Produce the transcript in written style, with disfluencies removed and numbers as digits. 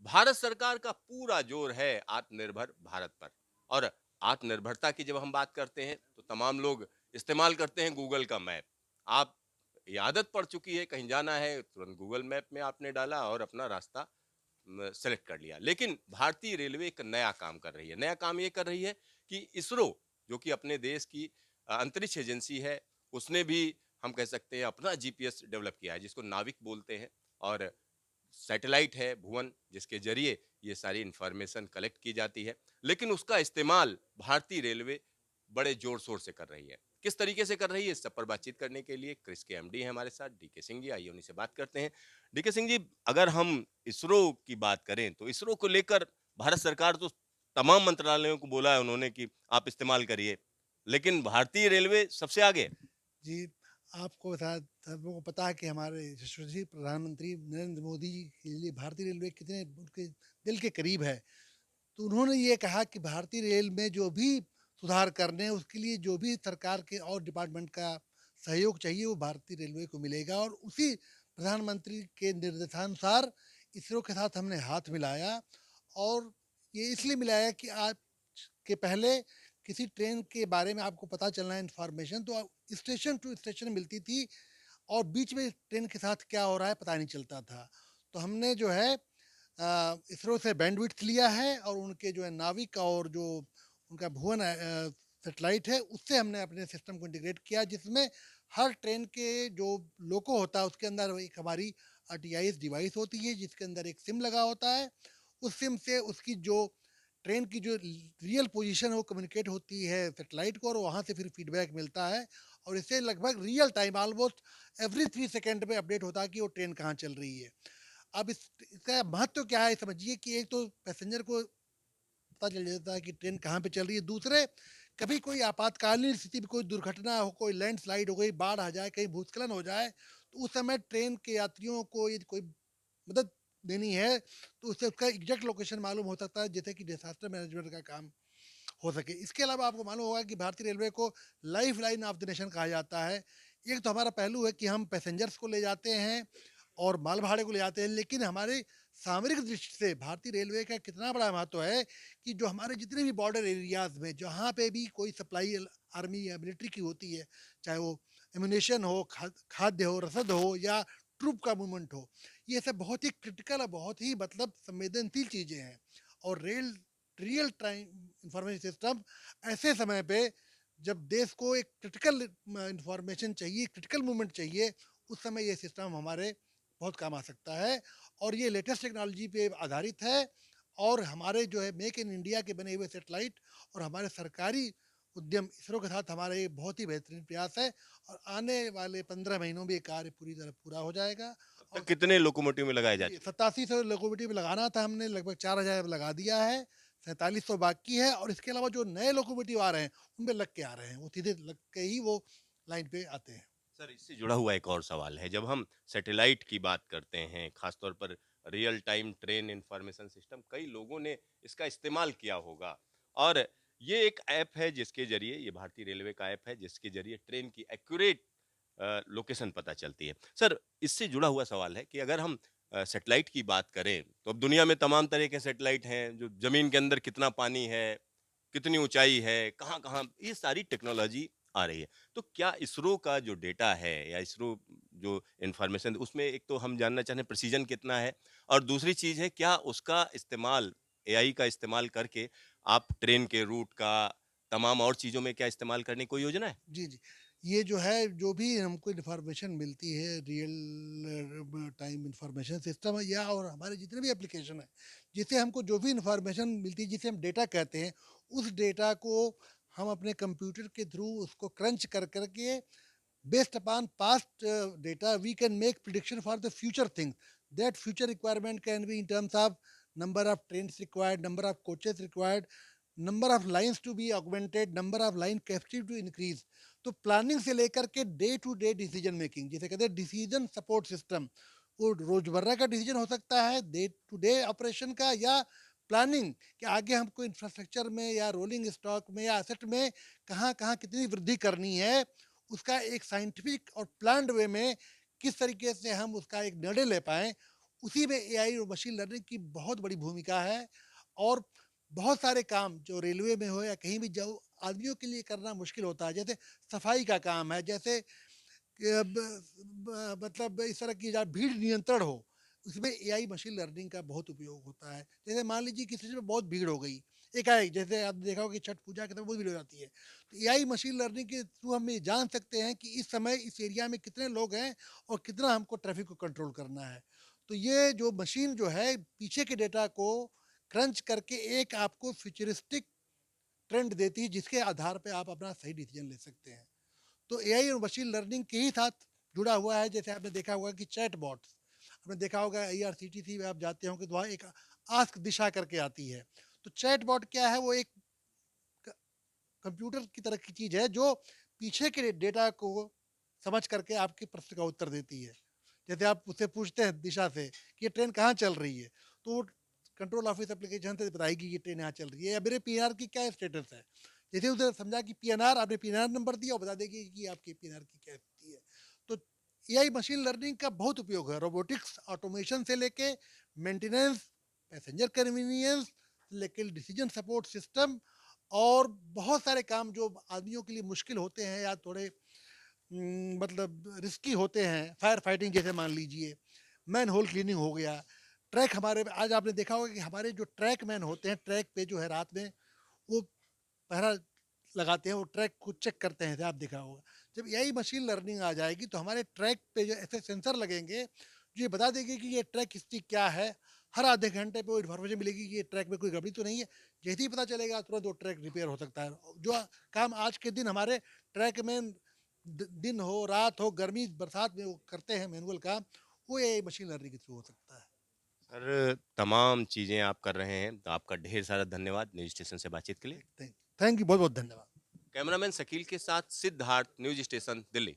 भारत सरकार का पूरा जोर है आत्मनिर्भर भारत पर। और आत्मनिर्भरता की जब हम बात करते हैं तो तमाम लोग इस्तेमाल करते हैं गूगल का मैप। आप ये आदत पड़ चुकी है, कहीं जाना है तुरंत गूगल मैप में आपने डाला और अपना रास्ता सेलेक्ट कर लिया। लेकिन भारतीय रेलवे एक नया काम कर रही है। नया काम ये कर रही है कि इसरो, जो कि अपने देश की अंतरिक्ष एजेंसी है, उसने भी हम कह सकते हैं अपना जीपीएस डेवलप किया है, जिसको नाविक बोलते हैं। और सैटेलाइट है भुवन, जिसके जरिए ये सारी इंफॉर्मेशन कलेक्ट की जाती है। लेकिन उसका इस्तेमाल भारतीय रेलवे बड़े जोर शोर से कर रही है। किस तरीके से कर रही है, इस सब पर बातचीत करने के लिए क्रिस के एमडी हैं हमारे साथ, डीके सिंह जी। आइए उन्हीं से बात करते हैं। डीके सिंह जी, अगर हम इसरो की बात करें तो इसरो को लेकर भारत सरकार तो तमाम मंत्रालयों को बोला है उन्होंने कि आप इस्तेमाल करिए, लेकिन भारतीय रेलवे सबसे आगे है। जी, आपको शायद सबों को पता है कि हमारे यशस्वी प्रधानमंत्री नरेंद्र मोदी जी के लिए भारतीय रेलवे कितने उनके दिल के करीब है। तो उन्होंने ये कहा कि भारतीय रेल में जो भी सुधार करने हैं, उसके लिए जो भी सरकार के और डिपार्टमेंट का सहयोग चाहिए, वो भारतीय रेलवे को मिलेगा और उसी प्रधानमंत्री के निर्देशानुसार इसरो के साथ हमने हाथ मिलाया और ये इसलिए मिलाया कि आज के पहले किसी ट्रेन के बारे में आपको पता चलना है इन्फॉर्मेशन तो स्टेशन टू स्टेशन मिलती थी और बीच में ट्रेन के साथ क्या हो रहा है पता नहीं चलता था। तो हमने जो है इसरो से बैंडविड्थ लिया है और उनके जो है नाविक और जो उनका भुवन सेटेलाइट है उससे हमने अपने सिस्टम को इंटीग्रेट किया जिसमें हर ट्रेन के जो लोको होता है उसके अंदर एक हमारी आरटीआईएस डिवाइस होती है जिसके अंदर एक सिम लगा होता है। उस सिम से उसकी जो ट्रेन की जो रियल पोजीशन है वो कम्युनिकेट होती है सेटेलाइट को और वहाँ से फिर फीडबैक मिलता है और इससे लगभग real time almost every 3 second में अपडेट होता है कि वो ट्रेन कहाँ चल रही है। अब इसका महत्व क्या है समझिए कि एक तो पैसेंजर को पता चल जाता है कि ट्रेन कहाँ पे चल रही है। दूसरे कभी कोई आपातकालीन स्थिति में कोई दुर्घटना हो, कोई लैंडस्लाइड हो गई, बाढ़ आ जाए, कहीं भूस्खलन हो जाए, तो उस समय ट्रेन के यात्रियों को यदि कोई मदद देनी है, तो उससे उसका एग्ज़ैक्ट लोकेशन मालूम हो सकता है, जिससे कि डिज़ास्टर मैनेजमेंट का काम हो सके। इसके अलावा आपको मालूम होगा कि भारतीय रेलवे को लाइफ़लाइन ऑफ द नेशन कहा जाता है। एक तो हमारा पहलू है कि हम पैसेंजर्स को ले जाते हैं और माल भाड़े को ले जाते हैं, लेकिन हमारे सामरिक दृष्टि से भारतीय रेलवे का कितना बड़ा महत्व है कि जो हमारे जितने भी बॉर्डर एरियाज़ में जहाँ पे भी कोई सप्लाई आर्मी या मिलिट्री की होती है, चाहे वो एम्यूनेशन हो, खाद्य हो, रसद हो या ट्रूप का मूवमेंट हो, ये सब बहुत ही क्रिटिकल और बहुत ही मतलब संवेदनशील चीज़ें हैं। और रियल टाइम इंफॉर्मेशन सिस्टम ऐसे समय पे जब देश को एक क्रिटिकल इंफॉर्मेशन चाहिए, क्रिटिकल मूवमेंट चाहिए, उस समय ये सिस्टम हमारे बहुत काम आ सकता है और ये लेटेस्ट टेक्नोलॉजी पे आधारित है और हमारे जो है मेक इन इंडिया के बने हुए सेटेलाइट और हमारे सरकारी उद्यम इसरो के साथ हमारा ये बहुत ही बेहतरीन प्रयास है और आने वाले 15 महीनों में ये कार्य पूरी तरह पूरा हो जाएगा। अब तक और कितने लोकोमोटिव में लगाए जा जी, चुके हैं? 8700 लोकोमोटिव लगाना था हमने, लगभग 4000 लगा दिया है, 4700 बाकी है और इसके अलावा जो नए लोकोमोटिव आ रहे हैं, उनमें लग के आ रहे हैं, वो सीधे लग के ही वो लाइन पे आते हैं। सर, इससे जुड़ा हुआ एक और सवाल है। जब हम सैटेलाइट की बात करते हैं, खासतौर पर real time train information system, कई लोगों ने इसका इस्तेमाल किया होगा। और ये एक ऐप है जिसके ज़रिए, ये भारतीय रेलवे का ऐप है जिसके ज़रिए ट्रेन की एक्यूरेट लोकेशन पता चलती है। सर, इससे जुड़ा हुआ सवाल है कि अगर हम सैटेलाइट की बात करें, तो अब दुनिया में तमाम तरह के सैटेलाइट हैं, जो ज़मीन के अंदर कितना पानी है, कितनी ऊँचाई है, कहाँ-कहाँ, ये सारी टेक्नोलॉजी आ रही है। तो क्या इसरो का जो डेटा है या इसरो जो इन्फॉर्मेशन, उसमें एक तो हम जानना चाह रहे हैं प्रिसिजन कितना है, और दूसरी चीज़ है क्या उसका इस्तेमाल, एआई का इस्तेमाल करके आप ट्रेन के रूट का, तमाम और चीज़ों में क्या इस्तेमाल करने की कोई योजना है? जी, जी। ये जो है, जो भी हमको इन्फॉर्मेशन मिलती है रियल टाइम इन्फॉर्मेशन सिस्टम है या और हमारे जितने भी एप्लीकेशन हैं, जिससे हमको जो भी इन्फॉर्मेशन मिलती है, जिसे हम डेटा कहते हैं, उस डेटा को हम अपने कंप्यूटर के थ्रू उसको क्रंच कर के based upon past data we can make prediction for the future things. That future requirement can be in terms of number of trains required, number of coaches required, number of lines to be augmented, number of line capacity to increase. तो planning से लेकर के day to day decision making, जिसे कहते हैं decision support system, वो रोजमर्रा का डिसीजन हो सकता है, डे टू डे ऑपरेशन का, या प्लानिंग कि आगे हमको इंफ्रास्ट्रक्चर में या रोलिंग स्टॉक में या एसेट में कहाँ कहाँ कितनी वृद्धि करनी है, उसका एक साइंटिफिक और प्लान्ड वे में किस तरीके से हम उसका एक निर्णय ले पाएँ, उसी में एआई और मशीन लर्निंग की बहुत बड़ी भूमिका है। और बहुत सारे काम जो रेलवे में हो या कहीं भी जो आदमियों के लिए करना मुश्किल होता है, जैसे सफाई का काम है, जैसे मतलब इस तरह की जहाँ भीड़ नियंत्रण हो, उसमें एआई मशीन लर्निंग का बहुत उपयोग होता है। जैसे मान लीजिए किसी में बहुत भीड़ हो गई एकाएक, जैसे आपने देखा होगा कि छठ पूजा के समय बहुत भीड़ हो जाती है, तो एआई मशीन लर्निंग के थ्रू हम ये जान सकते हैं कि इस समय इस एरिया में कितने लोग हैं और कितना हमको ट्रैफिक को कंट्रोल करना है। तो ये जो मशीन जो है पीछे के डेटा को क्रंच करके एक आपको फ्यूचरिस्टिक ट्रेंड देती है, जिसके आधार पे आप अपना सही डिसीजन ले सकते हैं। तो एआई और मशीन लर्निंग के ही साथ जुड़ा हुआ है। जैसे आपने देखा होगा कि चैट बॉट्स, आपने देखा होगा आईआरसीटीसी में आप जाते होंगे तो वहाँ एक आस्क दिशा करके आती है। तो चैट बॉट क्या है, वो एक कंप्यूटर की तरह की चीज है जो पीछे के डेटा को समझ करके आपके प्रश्न का उत्तर देती है। जैसे आप उससे पूछते हैं दिशा से कि ये ट्रेन कहाँ चल रही है, तो वो कंट्रोल ऑफिस एप्लीकेशन से बताएगी कि ये ट्रेन यहाँ चल रही है या मेरे पीएनआर की क्या स्टेटस है। जैसे उसे समझा कि पीएनआर, आपने पीएनआर नंबर दिया, वो बता देगी कि आपकी पीएनआर की क्या स्थिति है। तो एआई मशीन लर्निंग का बहुत उपयोग है, रोबोटिक्स ऑटोमेशन से लेके मेंटेनेंस, पैसेंजर कन्वीनियंस, लेके डिसीजन सपोर्ट सिस्टम, और बहुत सारे काम जो आदमियों के लिए मुश्किल होते हैं या थोड़े मतलब रिस्की होते हैं, फायर फाइटिंग जैसे मान लीजिए, मैन होल क्लीनिंग हो गया, ट्रैक हमारे आज आपने देखा होगा कि हमारे जो ट्रैक मैन होते हैं ट्रैक पे जो है रात में वो पहरा लगाते हैं, वो ट्रैक को चेक करते हैं, आप देखा होगा। जब यही मशीन लर्निंग आ जाएगी तो हमारे ट्रैक पे जो ऐसे सेंसर लगेंगे जो ये बता देंगे कि ये ट्रैक स्थिति क्या है। हर आधे घंटे पे वो इन्फॉर्मेशन मिलेगी कि ये ट्रैक में कोई गड़बड़ी तो नहीं है। जैसे ही पता चलेगा तुरंत वो ट्रैक रिपेयर हो सकता है। जो काम आज के दिन हमारे ट्रैक में दिन हो रात हो गर्मी बरसात में वो करते हैं मैनुअल काम, वो ये मशीन लर्निंग के थ्रू हो सकता है। सर, तमाम चीज़ें आप कर रहे हैं, तो आपका ढेर सारा धन्यवाद न्यूज़ स्टेशन से बातचीत के लिए। थैंक थैंक यू, बहुत बहुत धन्यवाद। कैमरामैन शकील के साथ सिद्धार्थ, न्यूज़ स्टेशन, दिल्ली।